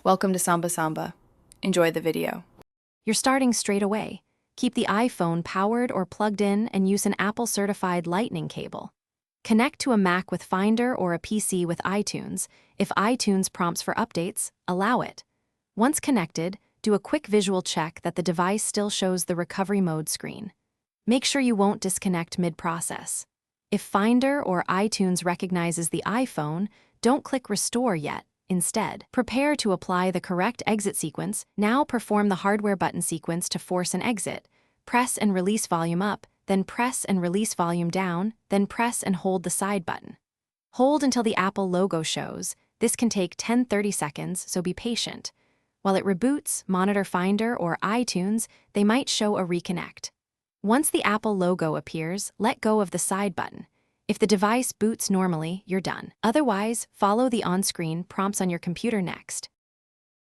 Welcome to Samba Samba. Enjoy the video. You're starting straight away. Keep the iPhone powered or plugged in and use an Apple-certified Lightning cable. Connect to a Mac with Finder or a PC with iTunes. If iTunes prompts for updates, allow it. Once connected, do a quick visual check that the device still shows the recovery mode screen. Make sure you won't disconnect mid-process. If Finder or iTunes recognizes the iPhone, don't click Restore yet. Instead, prepare to apply the correct exit sequence. Now perform the hardware button sequence to force an exit. Press and release volume up, then press and release volume down, then press and hold the side button. Hold until the Apple logo shows. This can take 10-30 seconds, so be patient. While it reboots, monitor Finder or iTunes, they might show a reconnect. Once the Apple logo appears, let go of the side button. If the device boots normally, you're done. Otherwise, follow the on-screen prompts on your computer next.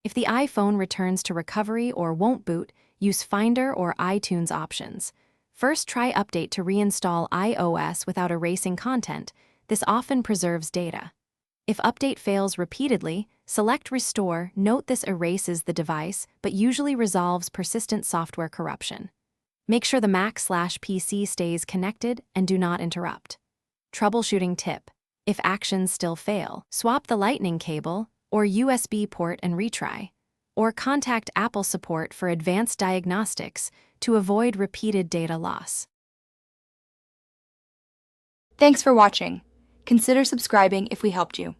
If the iPhone returns to recovery or won't boot, use Finder or iTunes options. First, try Update to reinstall iOS without erasing content. This often preserves data. If Update fails repeatedly, select Restore. Note this erases the device, but usually resolves persistent software corruption. Make sure the Mac/PC stays connected and do not interrupt. Troubleshooting tip: if actions still fail, swap the Lightning cable or USB port and retry. Or contact Apple support for advanced diagnostics to avoid repeated data loss. Thanks for watching. Consider subscribing if we helped you.